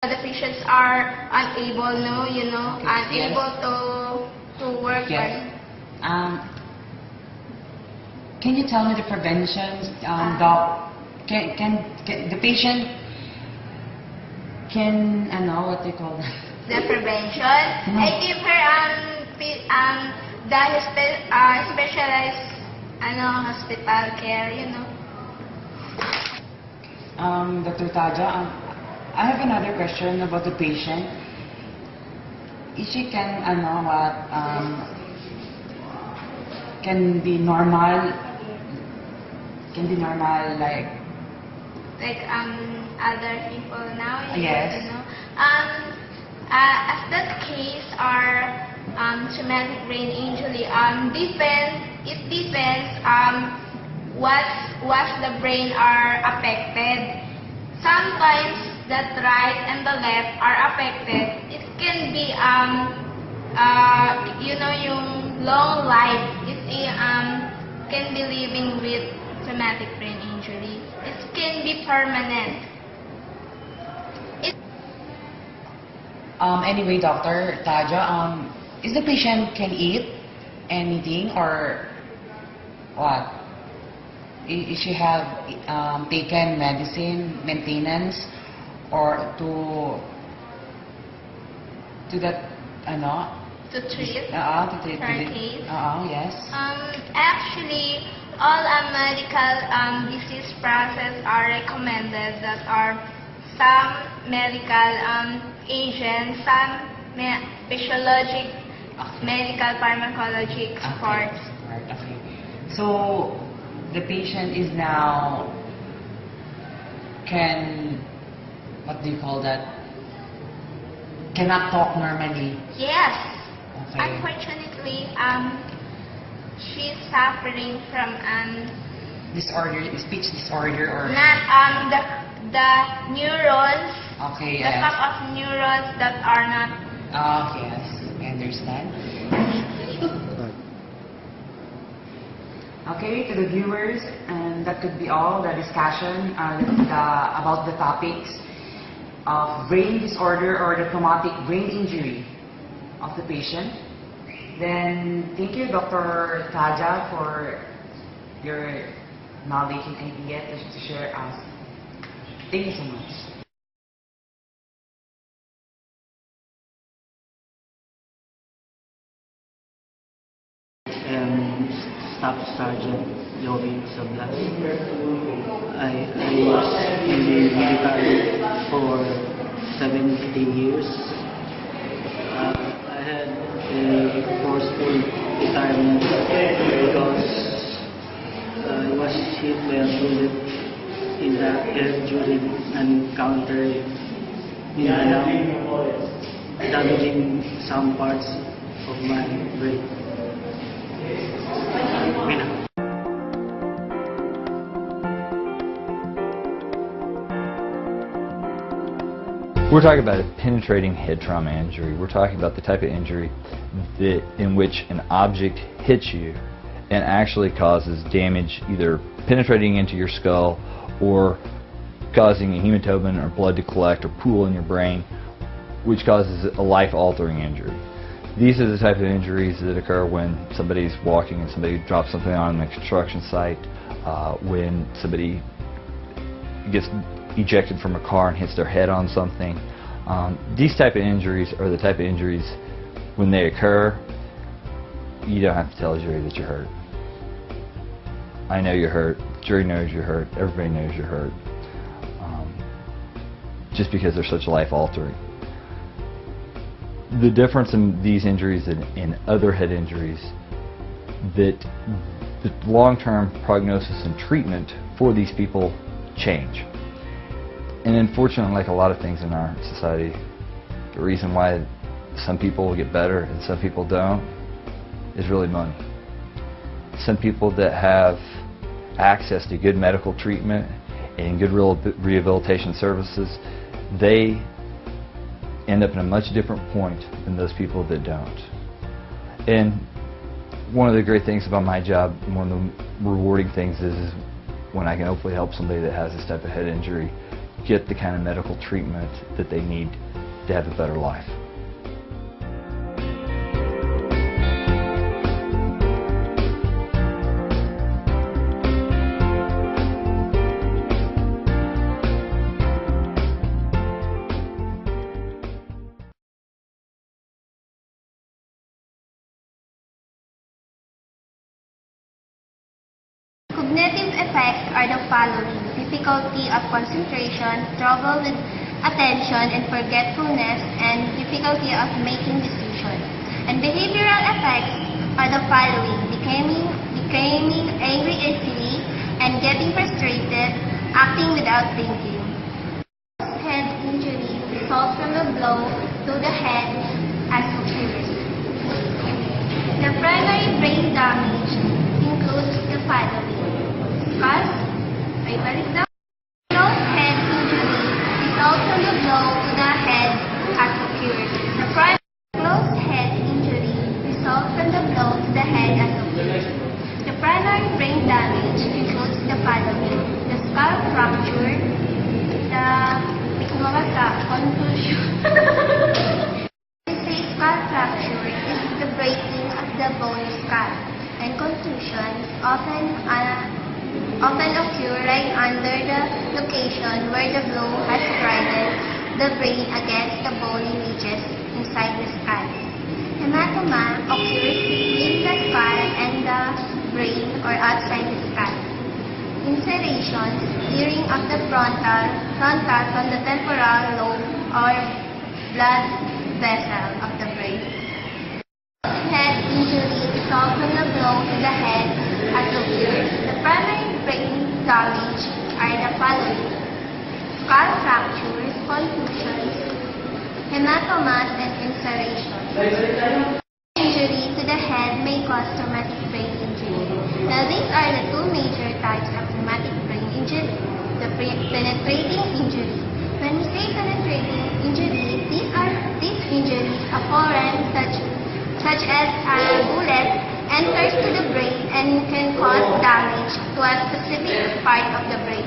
The patients are unable, unable to work. Yes. Can you tell me the preventions, can the patient can, what they call that? The prevention? No. I give her the specialized hospital care, Dr. Tadja, I have another question about the patient. Is she can be normal like other people now, yes. As that case are traumatic brain injury, it depends what the brain are affected. Sometimes the right and the left are affected. It can be yung long life. It can be living with traumatic brain injury. It can be permanent. Anyway, Dr. Tadja, is the patient can eat anything or what? Is she have taken medicine maintenance or to that To treat her case? Yes. Actually, all medical disease process are recommended that are some medical agents, some physiologic, medical pharmacologic supports. Okay. So the patient is now what do you call that? Cannot talk normally. Yes. Okay. Unfortunately, she's suffering from Disorder, speech disorder, or not the neurons. okay. The Yes. top of neurons that are not. Yes, I understand. Okay, to the viewers, and that could be all the discussion about the topics of brain disorder or the traumatic brain injury of the patient. Then, thank you, Dr. Tadja, for your knowledge and idea to share us. Thank you so much. Staff Sergeant Joey Sablas. I was in the military for 17 years. I had a forceful retirement because I was hit by a bullet in the head during an encounter in Mindanao, damaging some parts of my brain. We're talking about a penetrating head trauma injury. We're talking about the type of injury in which an object hits you and actually causes damage, either penetrating into your skull or causing a hemotoben or blood to collect or pool in your brain, which causes a life-altering injury. These are the type of injuries that occur when somebody's walking and somebody drops something on a construction site, when somebody gets ejected from a car and hits their head on something. These type of injuries are the type of injuries, when they occur, you don't have to tell a jury that you're hurt. I know you're hurt, the jury knows you're hurt, everybody knows you're hurt, just because they're such life-altering. The difference in these injuries and in other head injuries, that the long-term prognosis and treatment for these people change. And unfortunately, like a lot of things in our society, the reason why some people get better and some people don't is really money. Some people that have access to good medical treatment and good rehabilitation services, they end up in a much different point than those people that don't. And one of the great things about my job, one of the rewarding things is when I can hopefully help somebody that has this type of head injury get the kind of medical treatment that they need to have a better life. Cognitive effects are the following: difficulty of concentration, trouble with attention and forgetfulness, and difficulty of making decisions. And behavioral effects are the following: becoming angry easily and getting frustrated, acting without thinking. Head injury results from a blow to the head as occurs. The primary brain damage includes the following: cause, closed head injury results from the blow to the head as occurred. The primary closed head injury results from the blow to the head as occurred. The primary brain damage includes the following: the skull fracture, the contusion. Skull fracture is the breaking of the bone skull, and contusions often occur right under the location where the blow has strikes the brain against the bony ridges inside the skull. Hematoma occurs in the skull and the brain or outside the skull. Insertions, tearing of the frontal from the temporal lobe or blood vessel of the brain. Head injury results from the blow to the head as occurred. The primary brain damage are the following: skull fractures, contusions, hematomas, and insertions. Injury to the head may cause traumatic brain injury. Now, these are the two major types of traumatic brain injury. The penetrating injury. When we say penetrating injury, these injuries are foreign, such as a bullet enters to the brain and can cause damage to a specific part of the brain.